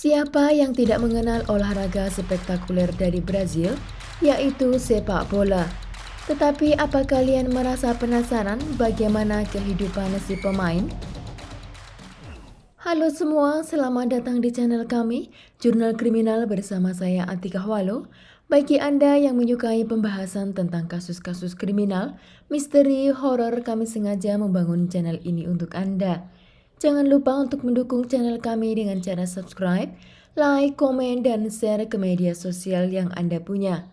Siapa yang tidak mengenal olahraga spektakuler dari Brazil, yaitu sepak bola. Tetapi apa kalian merasa penasaran bagaimana kehidupan si pemain? Halo semua, selamat datang di channel kami, Jurnal Kriminal bersama saya Atika Walo. Bagi Anda yang menyukai pembahasan tentang kasus-kasus kriminal, misteri, horor, kami sengaja membangun channel ini untuk Anda. Jangan lupa untuk mendukung channel kami dengan cara subscribe, like, komen, dan share ke media sosial yang Anda punya.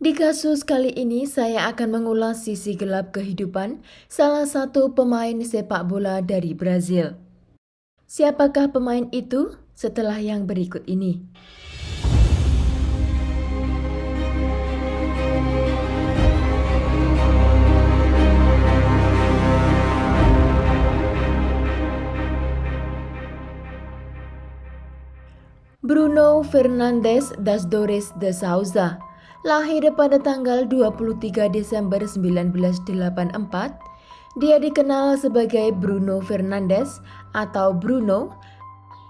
Di kasus kali ini saya akan mengulas sisi gelap kehidupan salah satu pemain sepak bola dari Brazil. Siapakah pemain itu? Setelah yang berikut ini. Bruno Fernandes das Dores de Souza lahir pada tanggal 23 Desember 1984. Dia dikenal sebagai Bruno Fernandes atau Bruno.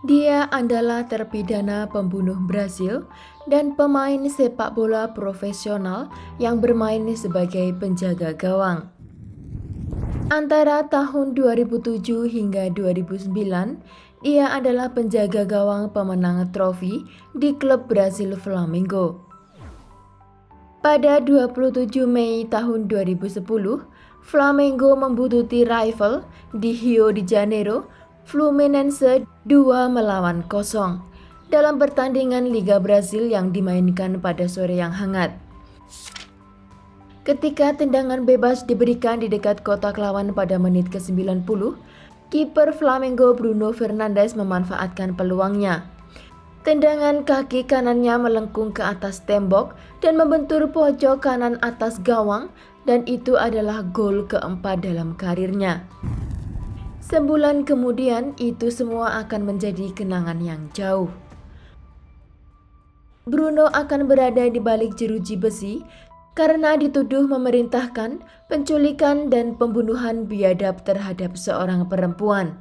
Dia adalah terpidana pembunuh Brasil dan pemain sepak bola profesional yang bermain sebagai penjaga gawang. Antara tahun 2007 hingga 2009, ia adalah penjaga gawang pemenang trofi di klub Brasil Flamengo. Pada 27 Mei tahun 2010, Flamengo membutuhkan rival di Rio de Janeiro, Fluminense 2-0 dalam pertandingan Liga Brasil yang dimainkan pada sore yang hangat. Ketika tendangan bebas diberikan di dekat kotak lawan pada menit ke-90, kiper Flamengo Bruno Fernandes memanfaatkan peluangnya. Tendangan kaki kanannya melengkung ke atas tembok dan membentur pojok kanan atas gawang, dan itu adalah gol keempat dalam karirnya. Sebulan kemudian, itu semua akan menjadi kenangan yang jauh. Bruno akan berada di balik jeruji besi karena dituduh memerintahkan penculikan dan pembunuhan biadab terhadap seorang perempuan.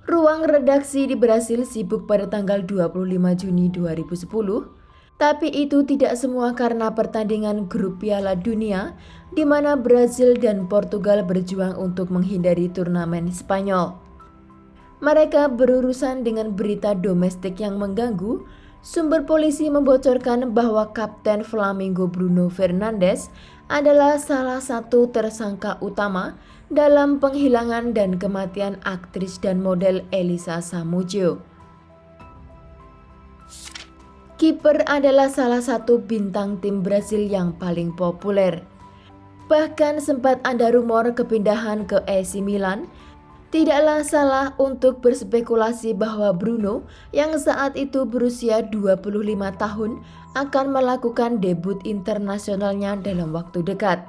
Ruang redaksi di Brasil sibuk pada tanggal 25 Juni 2010, tapi itu tidak semua karena pertandingan grup Piala Dunia di mana Brasil dan Portugal berjuang untuk menghindari turnamen Spanyol. Mereka berurusan dengan berita domestik yang mengganggu. Sumber polisi membocorkan bahwa Kapten Flamengo Bruno Fernandes adalah salah satu tersangka utama dalam penghilangan dan kematian aktris dan model Elisa Samúdio. Kiper adalah salah satu bintang tim Brasil yang paling populer. Bahkan sempat ada rumor kepindahan ke AC Milan. Tidaklah salah untuk berspekulasi bahwa Bruno yang saat itu berusia 25 tahun akan melakukan debut internasionalnya dalam waktu dekat.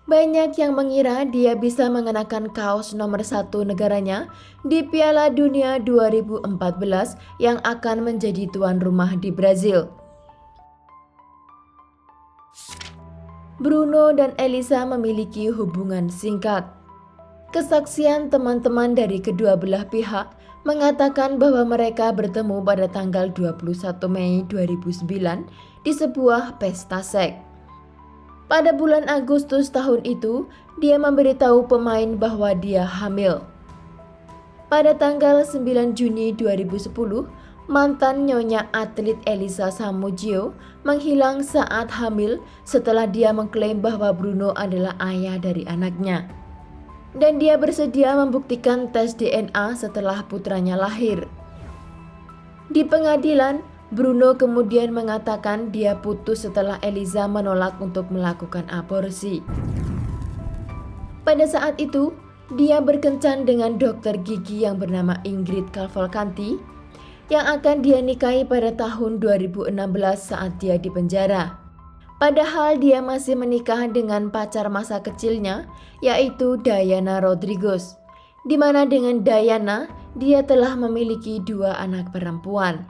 Banyak yang mengira dia bisa mengenakan kaos nomor 1 negaranya di Piala Dunia 2014 yang akan menjadi tuan rumah di Brazil. Bruno dan Elisa memiliki hubungan singkat. Kesaksian teman-teman dari kedua belah pihak mengatakan bahwa mereka bertemu pada tanggal 21 Mei 2009 di sebuah pesta seks. Pada bulan Agustus tahun itu, dia memberitahu pemain bahwa dia hamil. Pada tanggal 9 Juni 2010, mantan nyonya atlet Elisa Samúdio menghilang saat hamil setelah dia mengklaim bahwa Bruno adalah ayah dari anaknya. Dan dia bersedia membuktikan tes DNA setelah putranya lahir. Di pengadilan, Bruno kemudian mengatakan dia putus setelah Elisa menolak untuk melakukan aborsi. Pada saat itu, dia berkencan dengan dokter gigi yang bernama Ingrid Cavalcanti yang akan dia nikahi pada tahun 2016 saat dia di penjara. Padahal dia masih menikah dengan pacar masa kecilnya, yaitu Diana Rodrigues, di mana dengan Diana dia telah memiliki 2 anak perempuan.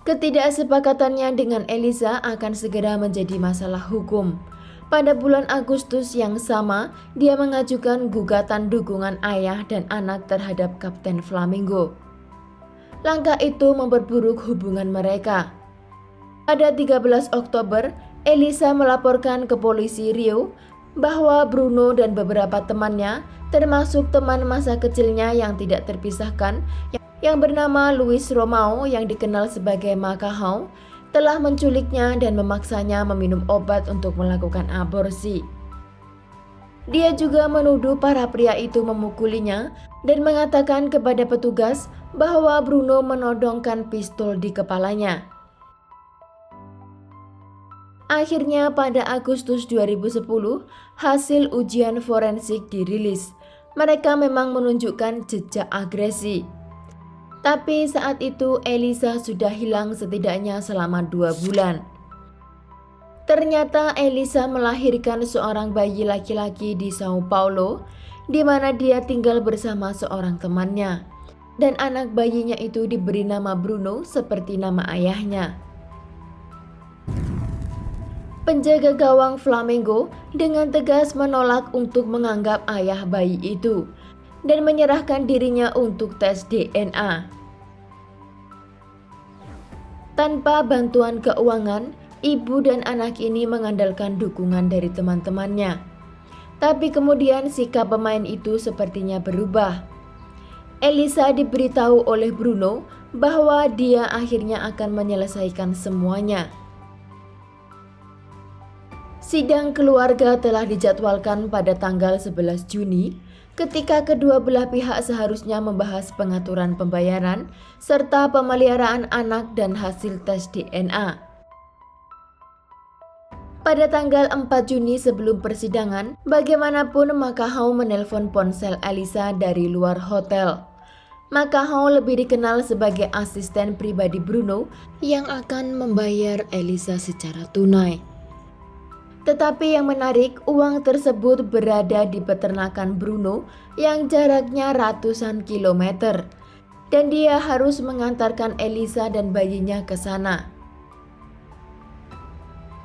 Ketidaksepakatannya dengan Elisa akan segera menjadi masalah hukum. Pada bulan Agustus yang sama, dia mengajukan gugatan dukungan ayah dan anak terhadap Kapten Flamingo. Langkah itu memperburuk hubungan mereka. Pada 13 Oktober, Elisa melaporkan ke polisi Rio bahwa Bruno dan beberapa temannya, termasuk teman masa kecilnya yang tidak terpisahkan, yang bernama Luis Romao yang dikenal sebagai Macahao, telah menculiknya dan memaksanya meminum obat untuk melakukan aborsi. Dia juga menuduh para pria itu memukulinya dan mengatakan kepada petugas bahwa Bruno menodongkan pistol di kepalanya. Akhirnya pada Agustus 2010, hasil ujian forensik dirilis. Mereka memang menunjukkan jejak agresi. Tapi saat itu Elisa sudah hilang setidaknya selama 2 bulan. Ternyata Elisa melahirkan seorang bayi laki-laki di Sao Paulo, di mana dia tinggal bersama seorang temannya. Dan anak bayinya itu diberi nama Bruno seperti nama ayahnya. Penjaga gawang Flamengo dengan tegas menolak untuk menganggap ayah bayi itu dan menyerahkan dirinya untuk tes DNA. Tanpa bantuan keuangan, ibu dan anak ini mengandalkan dukungan dari teman-temannya. Tapi kemudian sikap pemain itu sepertinya berubah. Elisa diberitahu oleh Bruno bahwa dia akhirnya akan menyelesaikan semuanya. Sidang keluarga telah dijadwalkan pada tanggal 11 Juni, ketika kedua belah pihak seharusnya membahas pengaturan pembayaran serta pemeliharaan anak dan hasil tes DNA. Pada tanggal 4 Juni sebelum persidangan, bagaimanapun Macahao menelpon ponsel Elisa dari luar hotel. Macahao lebih dikenal sebagai asisten pribadi Bruno yang akan membayar Elisa secara tunai. Tetapi yang menarik, uang tersebut berada di peternakan Bruno yang jaraknya ratusan kilometer, dan dia harus mengantarkan Elisa dan bayinya ke sana.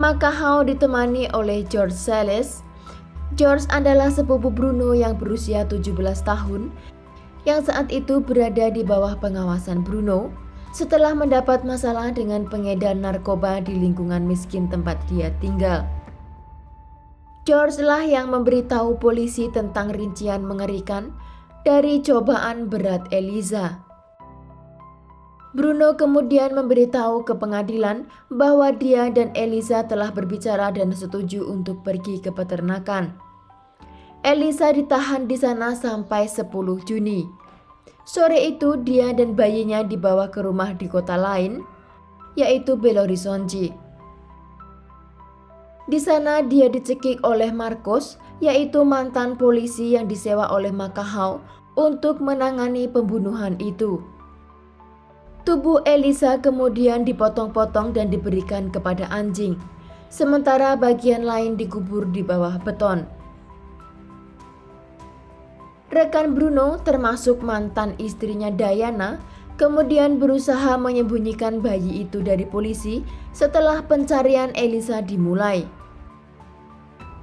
Macahao ditemani oleh George Sales. George adalah sepupu Bruno yang berusia 17 tahun, yang saat itu berada di bawah pengawasan Bruno setelah mendapat masalah dengan pengedar narkoba di lingkungan miskin tempat dia tinggal. George lah yang memberitahu polisi tentang rincian mengerikan dari cobaan berat Elisa. Bruno kemudian memberitahu ke pengadilan bahwa dia dan Elisa telah berbicara dan setuju untuk pergi ke peternakan. Elisa ditahan di sana sampai 10 Juni. Sore itu dia dan bayinya dibawa ke rumah di kota lain, yaitu Belo Horizonte. Di sana dia dicekik oleh Marcos, yaitu mantan polisi yang disewa oleh Macahao untuk menangani pembunuhan itu. Tubuh Elisa kemudian dipotong-potong dan diberikan kepada anjing, sementara bagian lain dikubur di bawah beton. Rekan Bruno, termasuk mantan istrinya Diana, kemudian berusaha menyembunyikan bayi itu dari polisi setelah pencarian Elisa dimulai.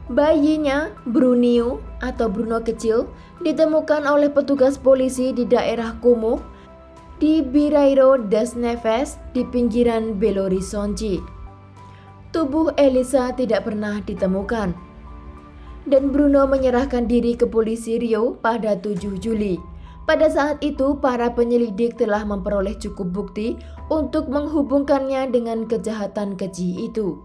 Bayinya, Brunio atau Bruno kecil, ditemukan oleh petugas polisi di daerah Como di Birairo das Neves di pinggiran Belo Horizonte. Tubuh Elisa tidak pernah ditemukan. Dan Bruno menyerahkan diri ke polisi Rio pada 7 Juli. Pada saat itu, para penyelidik telah memperoleh cukup bukti untuk menghubungkannya dengan kejahatan keji itu.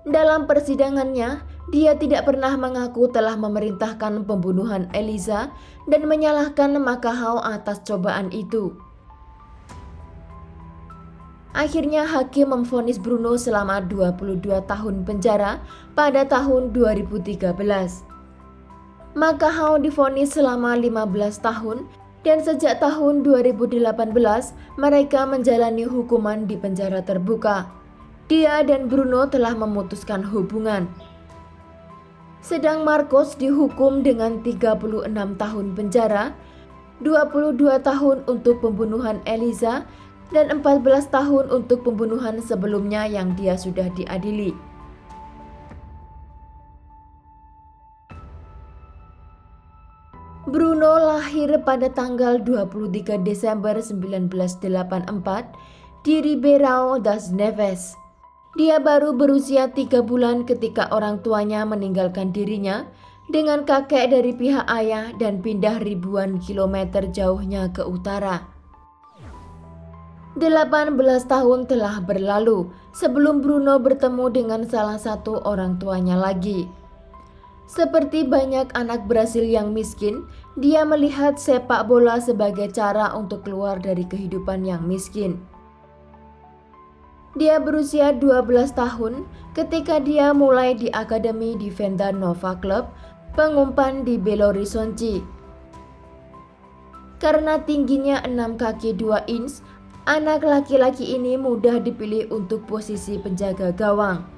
Dalam persidangannya, dia tidak pernah mengaku telah memerintahkan pembunuhan Elisa dan menyalahkan Macahao atas cobaan itu. Akhirnya hakim memvonis Bruno selama 22 tahun penjara pada tahun 2013. Macahao divonis selama 15 tahun dan sejak tahun 2018 mereka menjalani hukuman di penjara terbuka. Dia dan Bruno telah memutuskan hubungan. Sedang Marcos dihukum dengan 36 tahun penjara, 22 tahun untuk pembunuhan Elisa, dan 14 tahun untuk pembunuhan sebelumnya yang dia sudah diadili. Bruno lahir pada tanggal 23 Desember 1984 di Ribeirão das Neves. Dia baru berusia 3 bulan ketika orang tuanya meninggalkan dirinya dengan kakek dari pihak ayah dan pindah ribuan kilometer jauhnya ke utara. 18 tahun telah berlalu sebelum Bruno bertemu dengan salah satu orang tuanya lagi. Seperti banyak anak Brasil yang miskin, dia melihat sepak bola sebagai cara untuk keluar dari kehidupan yang miskin. Dia berusia 12 tahun ketika dia mulai di akademi di Venda Nova Club, pengumpan di Belo Horizonte. Karena tingginya 6 kaki 2 inch, anak laki-laki ini mudah dipilih untuk posisi penjaga gawang.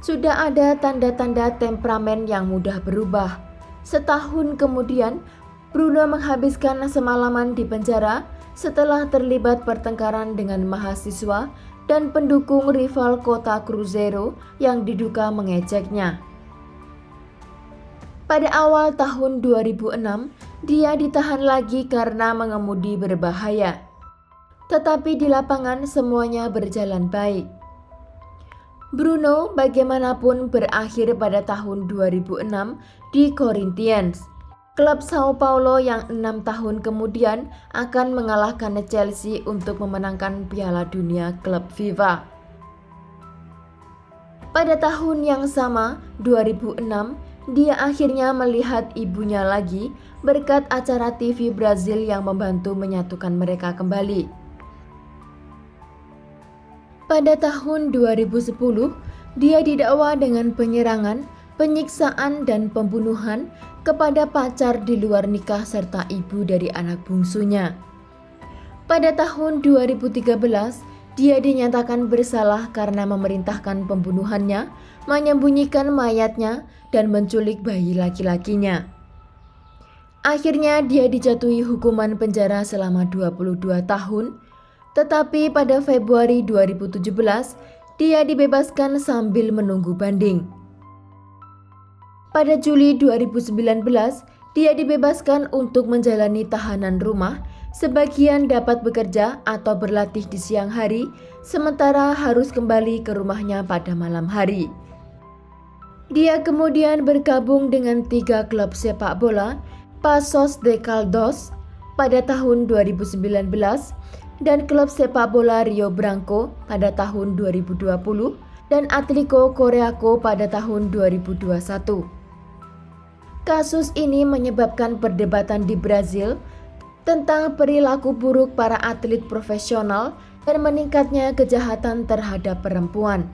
Sudah ada tanda-tanda temperamen yang mudah berubah. Setahun kemudian, Bruno menghabiskan semalaman di penjara setelah terlibat pertengkaran dengan mahasiswa dan pendukung rival kota Cruzeiro yang diduga mengejeknya. Pada awal tahun 2006, dia ditahan lagi karena mengemudi berbahaya. Tetapi di lapangan semuanya berjalan baik. Bruno bagaimanapun berakhir pada tahun 2006 di Corinthians, klub Sao Paulo yang 6 tahun kemudian akan mengalahkan Chelsea untuk memenangkan Piala Dunia Klub FIFA. Pada tahun yang sama, 2006, dia akhirnya melihat ibunya lagi berkat acara TV Brazil yang membantu menyatukan mereka kembali. Pada tahun 2010, dia didakwa dengan penyerangan, penyiksaan, dan pembunuhan kepada pacar di luar nikah serta ibu dari anak bungsunya. Pada tahun 2013, dia dinyatakan bersalah karena memerintahkan pembunuhannya, menyembunyikan mayatnya, dan menculik bayi laki-lakinya. Akhirnya dia dijatuhi hukuman penjara selama 22 tahun, tetapi pada Februari 2017, dia dibebaskan sambil menunggu banding. Pada Juli 2019, dia dibebaskan untuk menjalani tahanan rumah, sebagian dapat bekerja atau berlatih di siang hari, sementara harus kembali ke rumahnya pada malam hari. Dia kemudian bergabung dengan 3 klub sepak bola, Paços de Caldas pada tahun 2019 dan klub sepak bola Rio Branco pada tahun 2020 dan Atlético Coreaco pada tahun 2021. Kasus ini menyebabkan perdebatan di Brazil tentang perilaku buruk para atlet profesional dan meningkatnya kejahatan terhadap perempuan.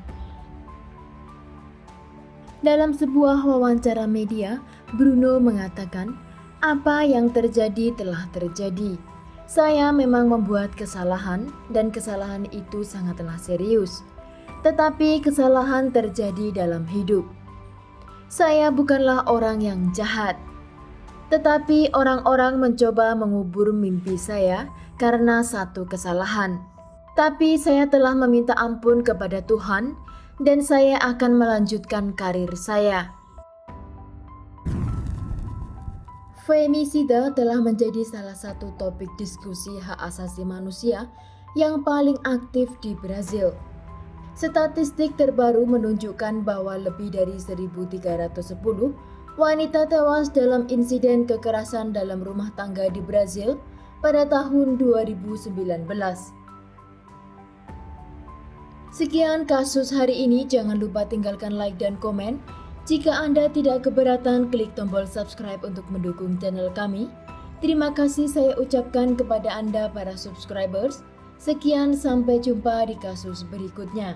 Dalam sebuah wawancara media, Bruno mengatakan, "Apa yang terjadi telah terjadi. Saya memang membuat kesalahan dan kesalahan itu sangatlah serius. Tetapi kesalahan terjadi dalam hidup. Saya bukanlah orang yang jahat. Tetapi orang-orang mencoba mengubur mimpi saya karena satu kesalahan. Tapi saya telah meminta ampun kepada Tuhan dan saya akan melanjutkan karir saya." Femisida telah menjadi salah satu topik diskusi hak asasi manusia yang paling aktif di Brazil. Statistik terbaru menunjukkan bahwa lebih dari 1.310 wanita tewas dalam insiden kekerasan dalam rumah tangga di Brazil pada tahun 2019. Sekian kasus hari ini, jangan lupa tinggalkan like dan komen. Jika Anda tidak keberatan, klik tombol subscribe untuk mendukung channel kami. Terima kasih saya ucapkan kepada Anda para subscribers. Sekian, sampai jumpa di kasus berikutnya.